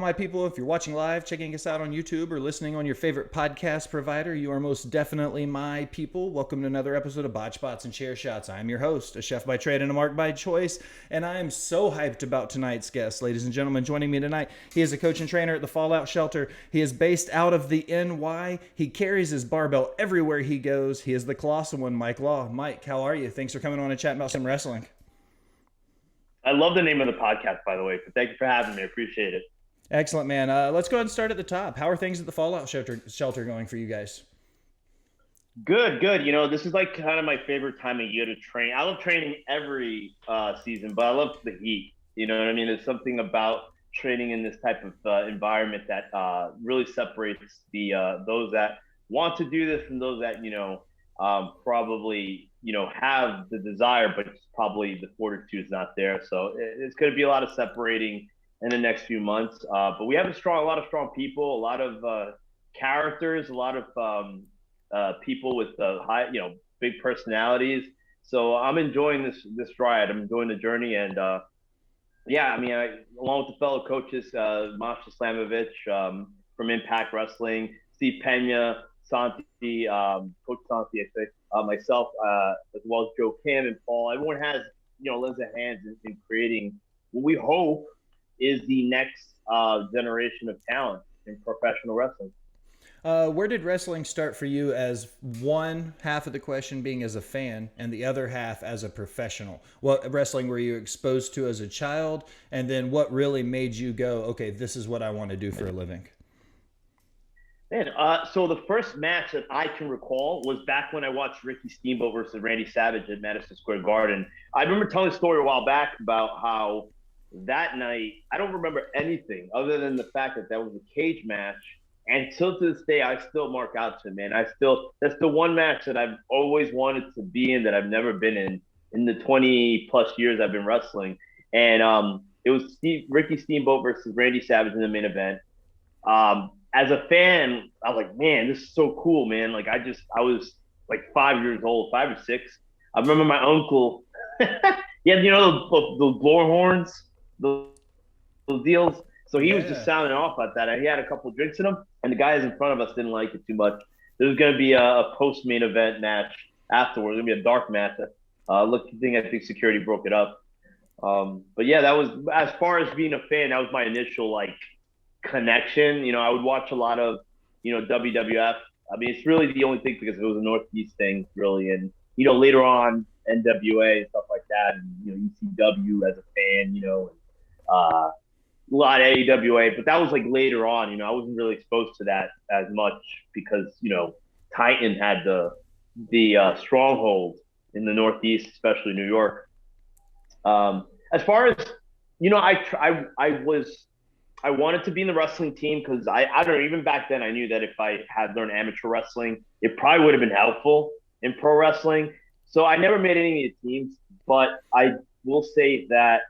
my people. If you're watching live, checking us out on YouTube, or listening on your favorite podcast provider, you are most definitely my people. Welcome to another episode of Botched Spots and Chair Shots. I'm your host, a chef by trade and a mark by choice, and I am so hyped about tonight's guest. Ladies and gentlemen, joining me tonight, he is a coach and trainer at the Fallout Shelter. He is based out of the NY. He carries his barbell everywhere he goes. He is the Colossal one, Mike Law. Mike, how are you? Thanks for coming on and chatting about some wrestling. I love the name of the podcast, by the way. So thank you for having me. I appreciate it. Excellent, man. Let's go ahead and start at the top. How are things at the Fallout Shelter going for you guys? Good, good. You know, this is like kind of my favorite time of year to train. I love training every season, but I love the heat. You know what I mean? There's something about training in this type of environment that really separates the those that want to do this and those that, probably, have the desire, but probably the fortitude is not there. So it's going to be a lot of separating in the next few months. But we have a lot of strong people, a lot of characters, a lot of people with high, big personalities. So I'm enjoying this ride. I'm enjoying the journey, and along with the fellow coaches, Masha Slamovich from Impact Wrestling, Steve Pena, Santi, Coach Santi, I think, myself, as well as Joe Kim and Paul. Everyone has, lends a hand in creating what we hope is the next generation of talent in professional wrestling. Where did wrestling start for you, as one half of the question being as a fan and the other half as a professional? What wrestling were you exposed to as a child? And then what really made you go, okay, this is what I want to do for a living? Man, so the first match that I can recall was back when I watched Ricky Steamboat versus Randy Savage at Madison Square Garden. I remember telling a story a while back about how that night, I don't remember anything other than the fact that was a cage match. And till to this day, I still mark out to it, man. That's the one match that I've always wanted to be in that I've never been in the 20 plus years I've been wrestling. And it was Ricky Steamboat versus Randy Savage in the main event. As a fan, I was like, man, this is so cool, man. Like I was like 5 years old, 5 or 6. I remember my uncle, he had, those blower horns, those deals. So he was just sounding off at that. He had a couple of drinks in him, and the guys in front of us didn't like it too much. There was going to be a post-main event match afterwards. Going to be a dark match. I think security broke it up. But yeah, that was, as far as being a fan, that was my initial connection. I would watch a lot of WWF. I mean, it's really the only thing because it was a Northeast thing, really, and later on NWA and stuff like that, and ECW as a fan, a lot of AEWA, but that was like later on. I wasn't really exposed to that as much because Titan had the stronghold in the Northeast, especially New York. As far as I wanted to be in the wrestling team because I don't know, even back then I knew that if I had learned amateur wrestling, it probably would have been helpful in pro wrestling. So I never made any of the teams, but I will say that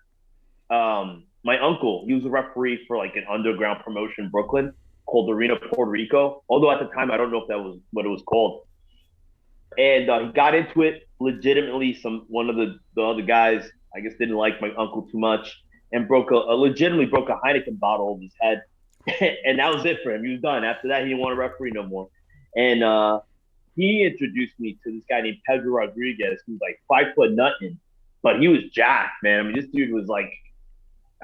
my uncle, he was a referee for like an underground promotion in Brooklyn called Arena Puerto Rico. Although at the time, I don't know if that was what it was called. And he got into it legitimately. One of the other guys, I guess, didn't like my uncle too much and legitimately broke a Heineken bottle over his head. And that was it for him. He was done. After that, he didn't want to referee no more. And he introduced me to this guy named Pedro Rodriguez, who was like 5 foot nothing, but he was jacked, man. I mean, this dude was like,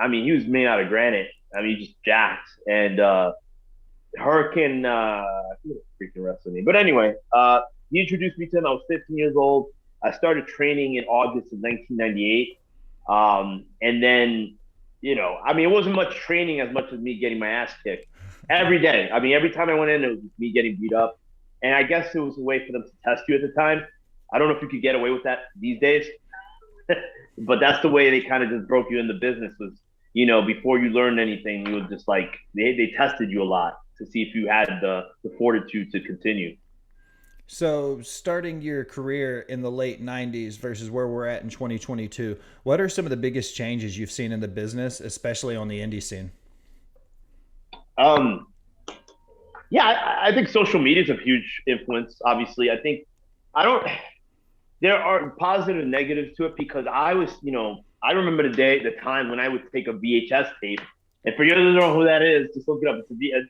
he was made out of granite. Just jacked. And Hurricane, freaking wrestling name. But anyway, he introduced me to him. I was 15 years old. I started training in August of 1998. And then, it wasn't much training as much as me getting my ass kicked every day. Every time I went in, it was me getting beat up. And I guess it was a way for them to test you at the time. I don't know if you could get away with that these days, but that's the way they kind of just broke you in the business was, before you learned anything, you would just they tested you a lot to see if you had the fortitude to continue. So starting your career in the late 90s versus where we're at in 2022, what are some of the biggest changes you've seen in the business, especially on the indie scene? I think social media is a huge influence. Obviously, there are positive and negatives to it because I remember the time when I would take a VHS tape And for you to know who that is, just look it up. It's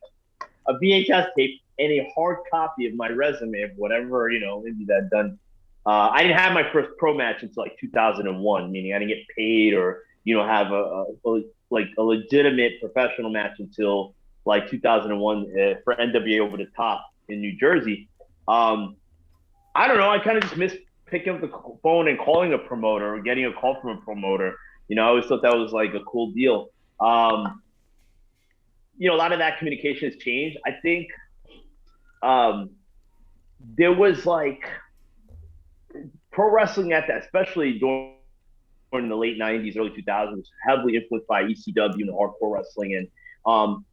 a VHS tape and a hard copy of my resume of whatever, indie that I'd done. I didn't have my first pro match until like 2001, meaning I didn't get paid or, have like a legitimate professional match until like 2001 for NWA Over the Top in New Jersey. I don't know. I kind of just miss picking up the phone and calling a promoter or getting a call from a promoter. I always thought that was like a cool deal. Um, a lot of that communication has changed. I think um, there was like pro wrestling at that, especially during the late '90s, early 2000s, heavily influenced by ECW and hardcore wrestling. And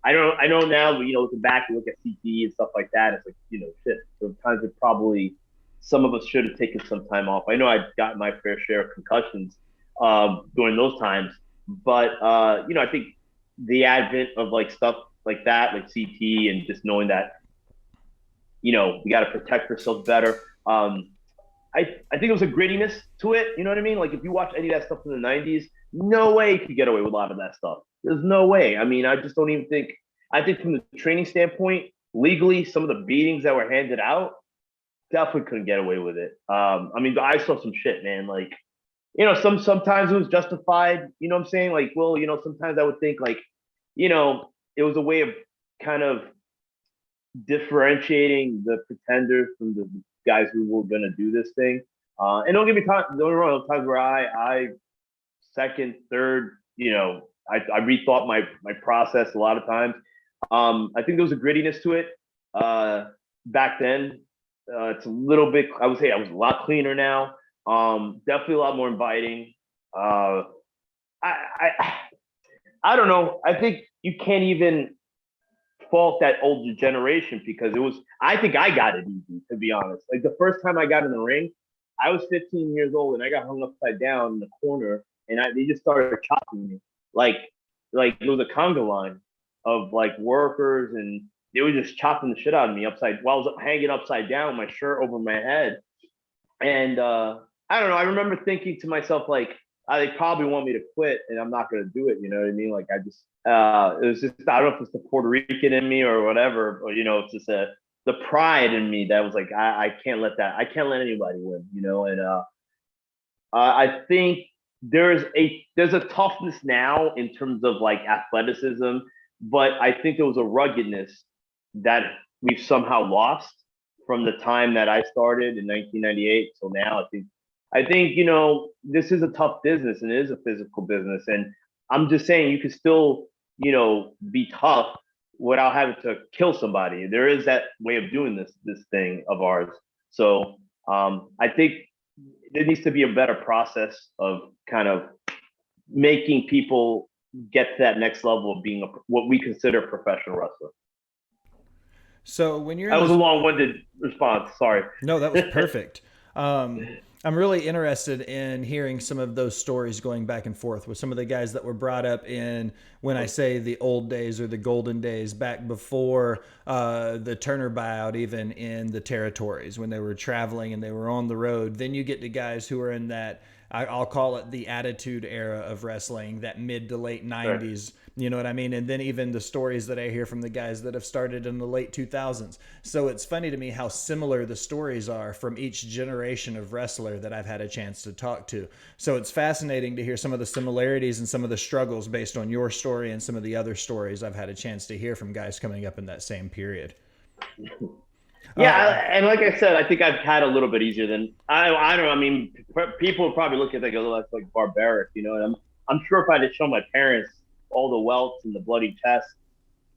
I know now, looking back, you look at CTE and stuff like that. It's like, shit. Sometimes it probably some of us should have taken some time off. I know I got my fair share of concussions during those times, but I think the advent of like stuff like that, like CT, and just knowing that we got to protect ourselves better. I think it was a grittiness to it. You know what I mean? Like if you watch any of that stuff in the '90s, no way you could get away with a lot of that stuff. There's no way. I mean, I just don't even think. I think from the training standpoint, legally, some of the beatings that were handed out definitely couldn't get away with it. I mean, I saw some shit, man. Like, sometimes it was justified. You know what I'm saying? Like, well, sometimes I would think like, it was a way of kind of differentiating the pretenders from the guys who were going to do this thing. And don't get me wrong, there were times where I second, third, I rethought my process a lot of times. I think there was a grittiness to it back then. It's a little bit, I would say I was a lot cleaner now. Definitely a lot more inviting. I I don't know. I think you can't even fault that older generation because I think I got it easy, to be honest. Like the first time I got in the ring, I was 15 years old and I got hung upside down in the corner and they just started chopping me. Like it was a conga line of like workers and they were just chopping the shit out of me while I was hanging upside down, my shirt over my head. And I don't know. I remember thinking to myself, like, they probably want me to quit and I'm not going to do it. You know what I mean? Like, it was just, I don't know if it's the Puerto Rican in me or whatever, or, it's just the pride in me that was like, I can't let anybody win, and I think there's a toughness now in terms of like athleticism, but I think there was a ruggedness that we've somehow lost from the time that I started in 1998 till now. I think this is a tough business and it is a physical business, and I'm just saying you can still be tough without having to kill somebody. There is that way of doing this thing of ours. So I think there needs to be a better process of kind of making people get to that next level of being what we consider a professional wrestler. So when you're in That was a this, long-winded response. Sorry. no, that was perfect. I'm really interested in hearing some of those stories going back and forth with some of the guys that were brought up in, when I say the old days or the golden days, back before the Turner buyout, even in the territories when they were traveling and they were on the road. Then you get to guys who are in that, I'll call it the attitude era of wrestling, that mid to late '90s. You know what I mean? And then even the stories that I hear from the guys that have started in the late 2000s. So it's funny to me how similar the stories are from each generation of wrestler that I've had a chance to talk to. So it's fascinating to hear some of the similarities and some of the struggles based on your story and some of the other stories I've had a chance to hear from guys coming up in that same period. Yeah, and like I said, I think I've had a little bit easier than I don't know. I mean, people would probably look at it like, oh, that's like barbaric, And I'm sure if I had shown my parents all the welts and the bloody chest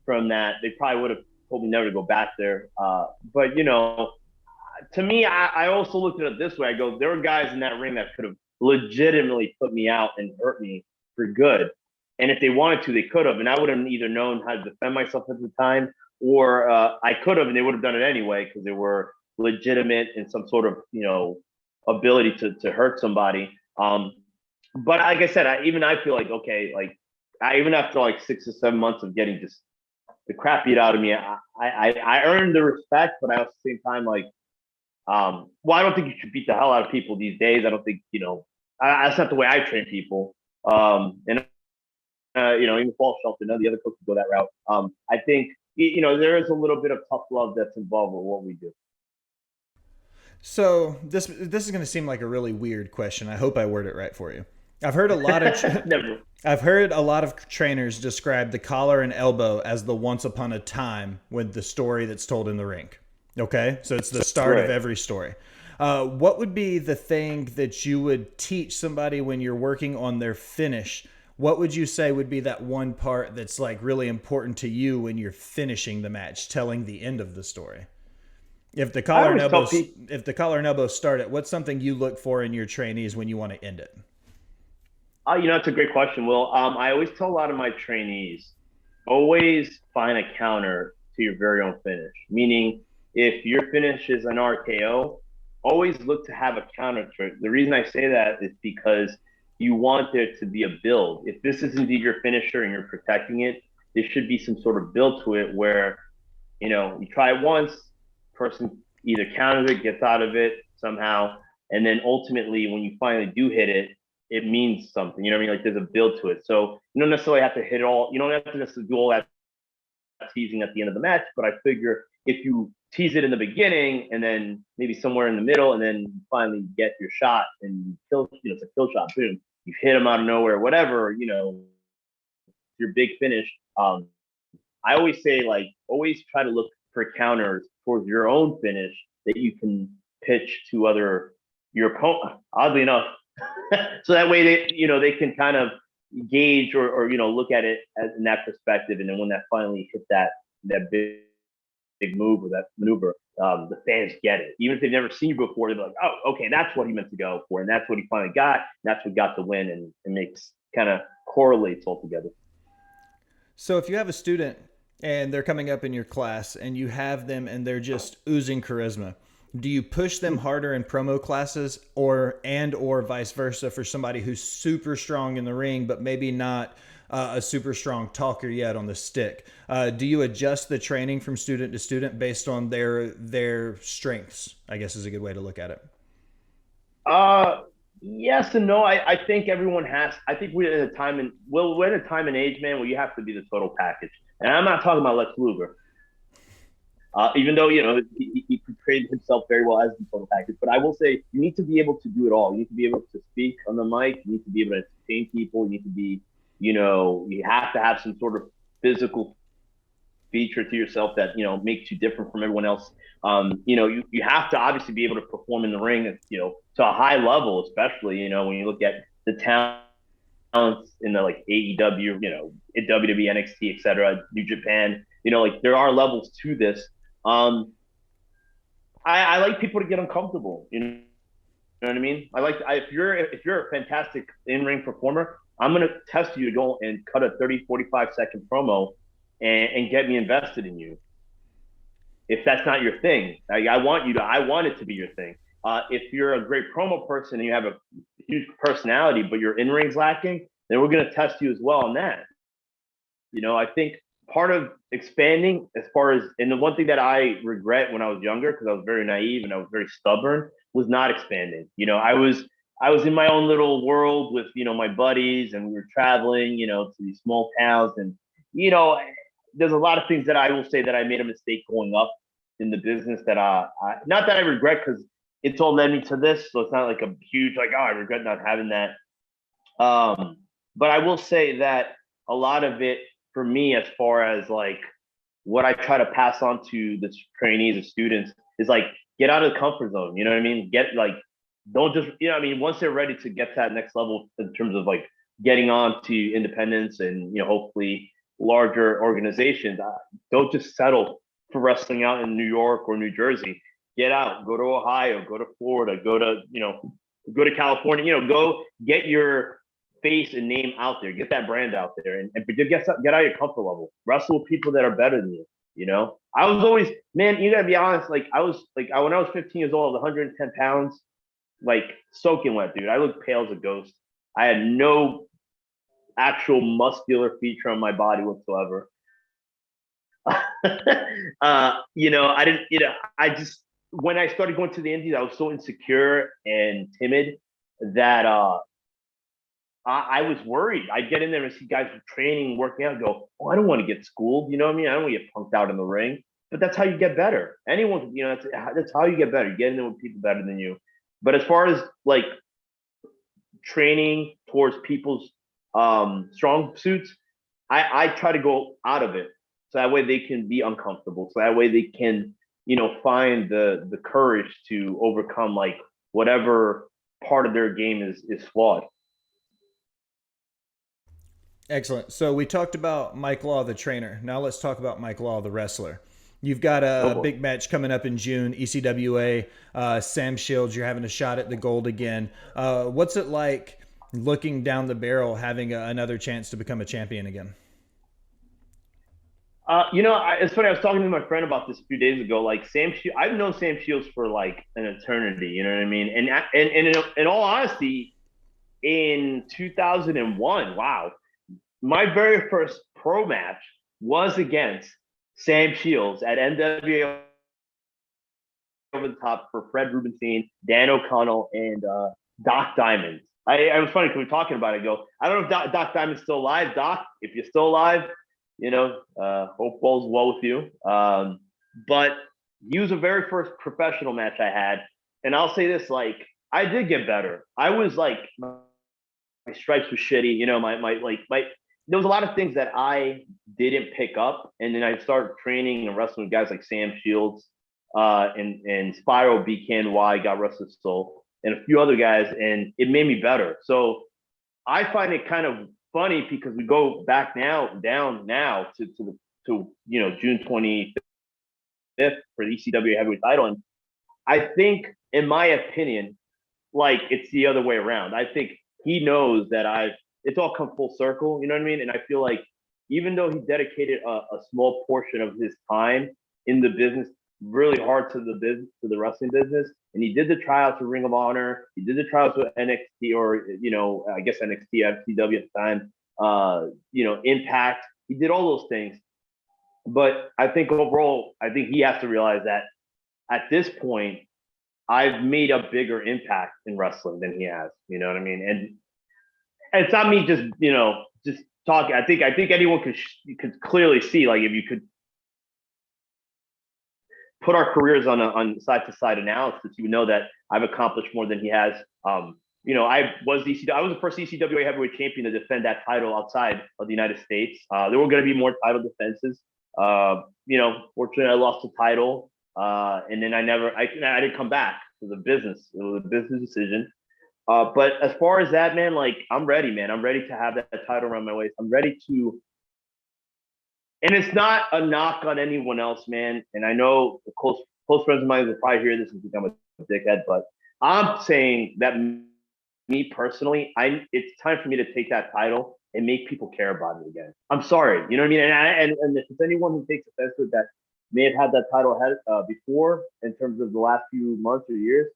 from that, they probably would have told me never to go back there. But to me, I also looked at it this way. I go, there were guys in that ring that could have legitimately put me out and hurt me for good. And if they wanted to, they could have. And I would have either known how to defend myself at the time, or I could have, and they would have done it anyway because they were legitimate in some sort of, ability to hurt somebody. But like I said, I feel like, okay, like even after like 6 or 7 months of getting just the crap beat out of me, I earned the respect, but I also at the same time, like, well, I don't think you should beat the hell out of people these days. I don't think, that's not the way I train people. And even Paul Shelton, none of the other coaches go that route. I think, there is a little bit of tough love that's involved with what we do. So this is going to seem like a really weird question. I hope I word it right for you. I've heard a lot of Never. I've heard a lot of trainers describe the collar and elbow as the once upon a time with the story that's told in the rink. Okay, so it's the start of Right. every story. What would be the thing that you would teach somebody when you're working on their finish? What would you say would be that one part that's like really important to you when you're finishing the match, telling the end of the story? If the I collar and always tell elbows, people, if the collar and elbows start it, what's something you look for in your trainees when you want to end it? that's a great question, Will. I always tell a lot of my trainees, always find a counter to your very own finish. Meaning, if your finish is an RKO, always look to have a counter to it. The reason I say that is because you want there to be a build. If this is indeed your finisher and you're protecting it, there should be some sort of build to it where, you try it once, person either counters it, gets out of it somehow, and then ultimately when you finally do hit it, it means something. You know what I mean? Like there's a build to it. So you don't necessarily have to hit it all. You don't have to necessarily do all that teasing at the end of the match. But I figure if you tease it in the beginning and then maybe somewhere in the middle, and then you finally get your shot and you kill, it's a kill shot. Boom, you hit them out of nowhere, whatever. Your big finish. I always say like always try to look for counters towards your own finish that you can pitch to your opponent. Oddly enough, so that way they can kind of gauge or look at it as in that perspective, and then when that finally hit that big move or that maneuver, the fans get it. Even if they've never seen you before, they're like, oh, okay, that's what he meant to go for, and that's what he finally got. And that's what got the win, and it makes kind of correlates all together. So if you have a student and they're coming up in your class and you have them and they're just oozing charisma, do you push them harder in promo classes or vice versa for somebody who's super strong in the ring but maybe not a super strong talker yet on the stick? Do you adjust the training from student to student based on their strengths? I guess is a good way to look at it. Yes and no. I think everyone has. I think we're at a time and age, man, where you have to be the total package. And I'm not talking about Lex Luger, even though he portrayed himself very well as the total package. But I will say you need to be able to do it all. You need to be able to speak on the mic. You need to be able to entertain people. You need to be, you have to have some sort of physical feature to yourself that makes you different from everyone else. You have to obviously be able to perform in the ring, to a high level, especially when you look at the talents in the like AEW, in WWE, NXT, etc., New Japan. Like there are levels to this. I like people to get uncomfortable. You know what I mean? If you're a fantastic in-ring performer, I'm gonna test you to go and cut a 30, 45-second promo and get me invested in you. If that's not your thing, I want it to be your thing. If you're a great promo person and you have a huge personality, but your in-ring's lacking, then we're gonna test you as well on that. I think part of expanding and the one thing that I regret when I was younger, because I was very naive and I was very stubborn, was not expanding. I was in my own little world with, my buddies, and we were traveling, to these small towns. And, there's a lot of things that I will say that I made a mistake going up in the business that not that I regret, because it's all led me to this. So it's not like a huge, like, oh, I regret not having that. But I will say that a lot of it for me, as far as like what I try to pass on to the trainees and students, is like get out of the comfort zone. You know what I mean? Don't just once they're ready to get to that next level in terms of like getting on to independence and hopefully larger organizations, don't just settle for wrestling out in New York or New Jersey. Get out, go to Ohio, go to Florida, go to California. Go get your face and name out there, get that brand out there, and get out of your comfort level. Wrestle with people that are better than you. I was always, man, you gotta be honest. Like I was like when I was 15 years old, 110 pounds, like soaking wet, dude. I looked pale as a ghost. I had no actual muscular feature on my body whatsoever. I didn't, I just, when I started going to the Indies, I was so insecure and timid that I was worried. I'd get in there and see guys training, working out, and go, "Oh, I don't want to get schooled." You know what I mean? I don't want to get punked out in the ring. But that's how you get better. Anyone, that's how you get better. You get in there with people better than you. But as far as like training towards people's strong suits, I try to go out of it so that way they can be uncomfortable. So that way they can, find the courage to overcome like whatever part of their game is flawed. Excellent. So we talked about Mike Law, the trainer. Now let's talk about Mike Law, the wrestler. You've got Oh a boy. big match coming up in June, ECWA. Sam Shields, you're having a shot at the gold again. What's it like looking down the barrel, having another chance to become a champion again? It's funny. I was talking to my friend about this a few days ago. Like I've known Sam Shields for like an eternity. You know what I mean? And in all honesty, in 2001, wow, my very first pro match was against Sam Shields at NWA Over the Top for Fred Rubenstein, Dan O'Connell, and Doc Diamond. I was funny because we were talking about it. I go, I don't know if Doc Diamond's still alive. Doc, if you're still alive, hope all's well with you. But he was the very first professional match I had. And I'll say this, like, I did get better. I was like, my stripes were shitty. There was a lot of things that I didn't pick up. And then I started training and wrestling with guys like Sam Shields and Spyro BKNY, got Wrestle Soul, and a few other guys. And it made me better. So I find it kind of funny because we go back down now to June 25th for the ECW heavyweight title. And I think, in my opinion, like it's the other way around. I think he knows that it's all come full circle, you know what I mean? And I feel like even though he dedicated a small portion of his time in the business, really hard to the wrestling business, and he did the tryouts with Ring of Honor, he did the tryouts with NXT, or I guess NXT, FCW at the time, Impact. He did all those things, but I think overall, I think he has to realize that at this point, I've made a bigger impact in wrestling than he has. You know what I mean? And it's not me just talking. I think anyone could clearly see, like, if you could put our careers on side to side analysis, you would know that I've accomplished more than he has. I was the first ECWA heavyweight champion to defend that title outside of the United States. There were going to be more title defenses. Fortunately, I lost the title, and then I didn't come back to the business. It was a business decision. But as far as that, man, like, I'm ready, man. I'm ready to have that title around my waist. I'm ready to. And it's not a knock on anyone else, man. And I know the close friends of mine will probably hear this and think I'm a dickhead, but I'm saying that me personally, it's time for me to take that title and make people care about it again. I'm sorry, you know what I mean? And if it's anyone who takes offense to it that may have had that title before in terms of the last few months or years,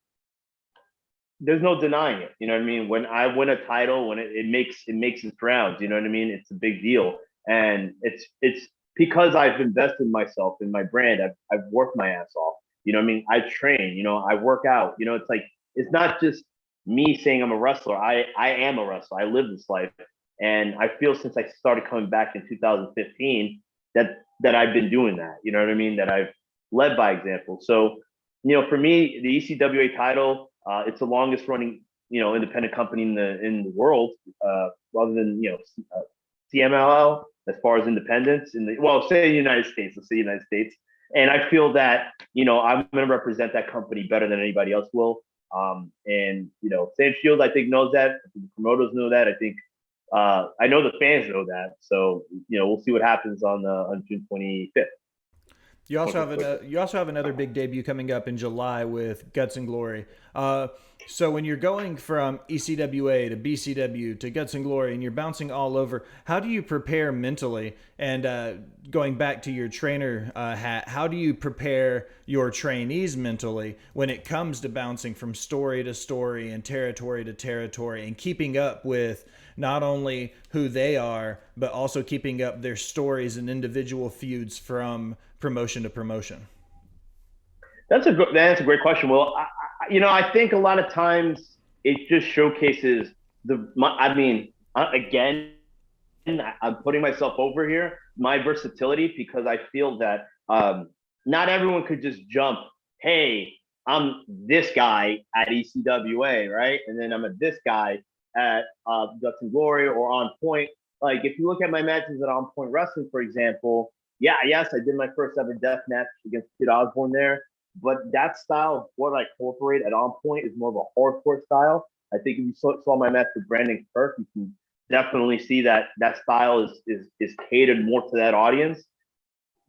there's no denying it. You know what I mean? When I win a title, when it makes its rounds, you know what I mean? It's a big deal. And it's because I've invested in myself, in my brand. I've worked my ass off. You know what I mean? I train, I work out. It's like, it's not just me saying I'm a wrestler. I am a wrestler. I live this life. And I feel since I started coming back in 2015 that I've been doing that. You know what I mean? That I've led by example. So, for me, the ECWA title, it's the longest running, independent company in the world, rather than, CMLL, as far as independence say the United States, let's say United States. And I feel that, I'm going to represent that company better than anybody else will. And Sam Shields, I think, knows that. I think the promoters know that. I think, I know the fans know that. So, we'll see what happens on June 25th. You also have another big debut coming up in July with Guts and Glory. So when you're going from ECWA to BCW to Guts and Glory and you're bouncing all over, how do you prepare mentally? And going back to your trainer hat, how do you prepare your trainees mentally when it comes to bouncing from story to story and territory to territory and keeping up with not only who they are, but also keeping up their stories and individual feuds from promotion to promotion? That's a great question. Well, I think a lot of times it just showcases again, I'm putting myself over here, my versatility, because I feel that not everyone could just jump, hey, I'm this guy at ECWA, right? And then I'm this guy at Guts and Glory or On Point. Like, if you look at my matches at On Point Wrestling, for example, yeah, yes, I did my first ever death match against Kid Osborne there. But that style of what I incorporate at On Point is more of a hardcore style. I think if you saw my match with Brandon Kirk, you can definitely see that that style is catered more to that audience.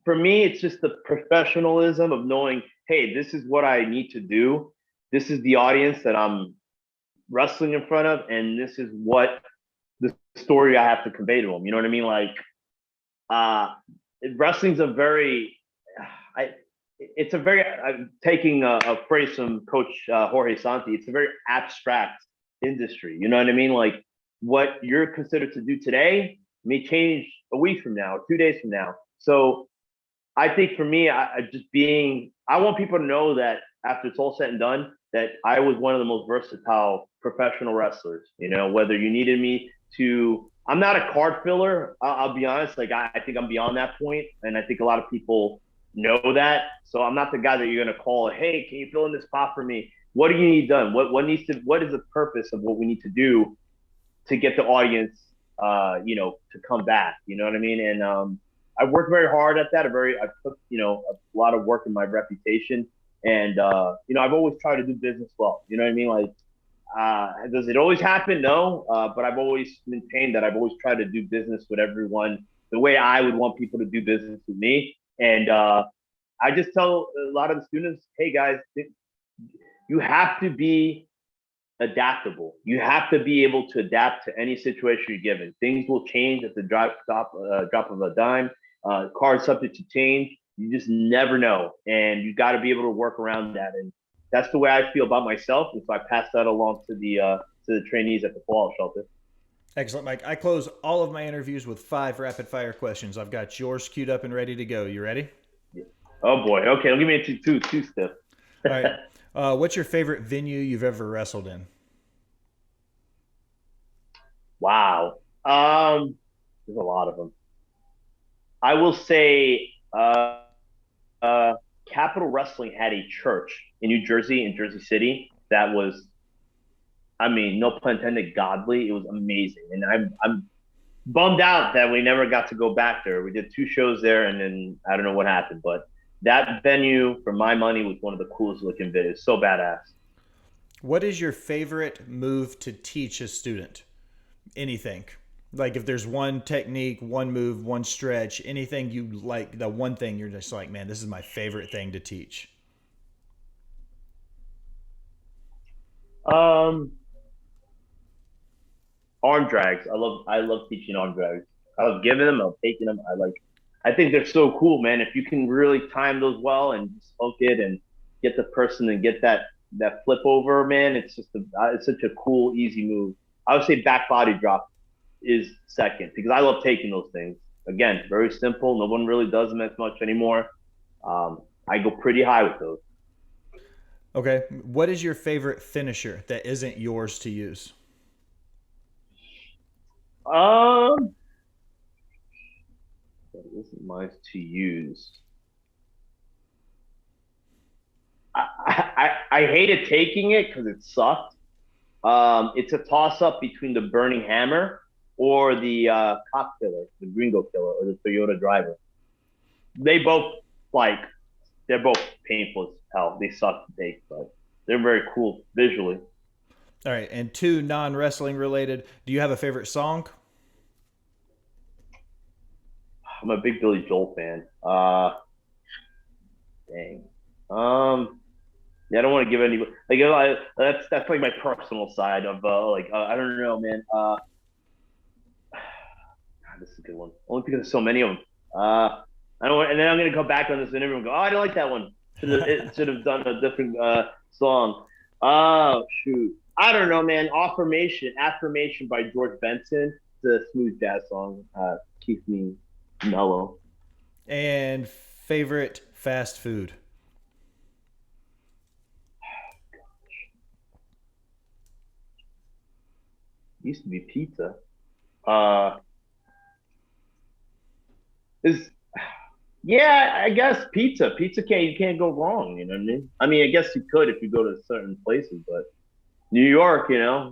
For me, it's just the professionalism of knowing, hey, this is what I need to do. This is the audience that I'm wrestling in front of, and this is what the story I have to convey to them. You know what I mean? Like, uh, wrestling's a very, I, it's a very, I'm taking a phrase from Coach Jorge Santi. It's a very abstract industry. You know what I mean? Like, what you're considered to do today may change a week from now, 2 days from now. So I think for me, I want people to know that after it's all said and done, that I was one of the most versatile professional wrestlers. You know, whether you needed me to, I'm not a card filler. I'll be honest. Like, I think I'm beyond that point, and I think a lot of people know that. So I'm not the guy that you're gonna call. Hey, can you fill in this spot for me? What do you need done? What is the purpose of what we need to do to get the audience, to come back? You know what I mean? And I worked very hard at that. I put, a lot of work in my reputation, and I've always tried to do business well. You know what I mean? Like, does it always happen? No, but I've always maintained that I've always tried to do business with everyone the way I would want people to do business with me. And I just tell a lot of the students, hey guys, you have to be adaptable. You have to be able to adapt to any situation you're given. Things will change at the drop of a dime. Cards subject to change. You just never know, and you got to be able to work around that. And that's the way I feel about myself. And so I pass that along to the trainees at the Fallout Shelter. Excellent, Mike. I close all of my interviews with 5 rapid fire questions. I've got yours queued up and ready to go. You ready? Yeah. Oh boy. Okay, give me a two stiff. All right. What's your favorite venue you've ever wrestled in? Wow. There's a lot of them. I will say, Capital Wrestling had a church in New Jersey, in Jersey City, that was, I mean, no pun intended, godly. It was amazing, and I'm bummed out that we never got to go back there. We did 2 shows there, and then I don't know what happened, but that venue, for my money, was one of the coolest looking videos. So badass. What is your favorite move to teach a student? Anything. Like, if there's one technique, one move, one stretch, anything you like, the one thing you're just like, man, this is my favorite thing to teach. Um, Arm drags. I love teaching arm drags. I love giving them. I love taking them. I think they're so cool, man. If you can really time those well and just hook it and get the person and get that flip over, man, it's such a cool, easy move. I would say back body drop is second, because I love taking those things. Again, very simple. No one really does them as much anymore. I go pretty high with those. Okay. What is your favorite finisher that isn't yours to use? Um, that isn't mine to use. I hated taking it because it sucked. It's a toss up between the Burning Hammer or the Cop Killer, the Gringo Killer, or the Toyota Driver. They both, like, they're both painful as hell. They suck to take, but they're very cool visually. All right. And 2 non-wrestling related. Do you have a favorite song? I'm a big Billy Joel fan. Dang. Yeah, I don't want to give any, like, that's like my personal side of I don't know, man. God, this is a good one. Only because there's so many of them. I don't. And then I'm gonna go back on this interview and go, oh, I didn't like that one. Should have done a different song. Oh shoot, I don't know, man. Affirmation by George Benson. It's a smooth jazz song. Keeps me mellow. And favorite fast food? Used to be pizza. Uh, is Yeah, I guess pizza. Pizza can't you can't go wrong. You know what I mean? I mean, I guess you could if you go to certain places, but New York, I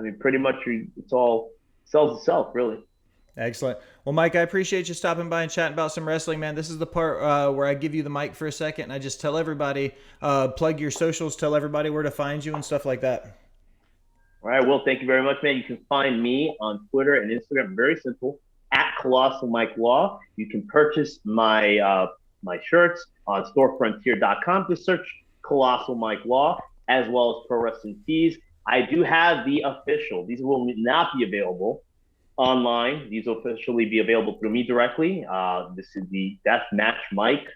mean, pretty much it's all sells itself, really. Excellent. Well, Mike, I appreciate you stopping by and chatting about some wrestling, man. This is the part where I give you the mic for a second and I just tell everybody, plug your socials, tell everybody where to find you and stuff like that. All right, Will, thank you very much, man. You can find me on Twitter and Instagram. Very simple, at Colossal Mike Law. You can purchase my shirts on storefrontier.com. Just search Colossal Mike Law, as well as Pro Wrestling Tees. I do have the official. These will not be available online. These will officially be available through me directly. This is the Death Match Mike,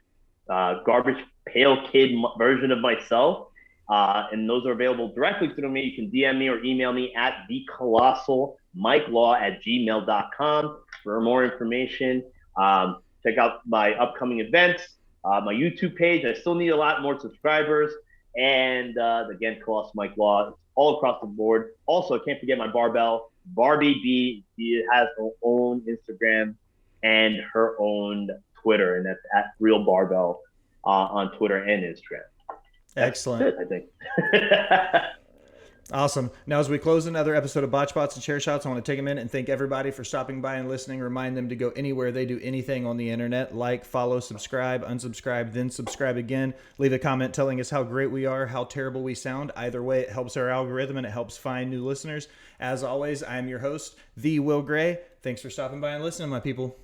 garbage pail kid version of myself. And those are available directly through me. You can DM me or email me at thecolossalmikelaw@gmail.com for more information. Check out my upcoming events, my YouTube page. I still need a lot more subscribers. And again, Colossal Mike Law, all across the board. Also, I can't forget my barbell, Barbie B. She has her own Instagram and her own Twitter, and that's at Real Barbell on Twitter and Instagram. Excellent. That's it, I think. Awesome. Now, as we close another episode of Botch Bots and Chair Shots, I want to take a minute and thank everybody for stopping by and listening. Remind them to go anywhere they do anything on the internet. Like, follow, subscribe, unsubscribe, then subscribe again. Leave a comment telling us how great we are, how terrible we sound. Either way, it helps our algorithm and it helps find new listeners. As always, I am your host, The Will Gray. Thanks for stopping by and listening, my people.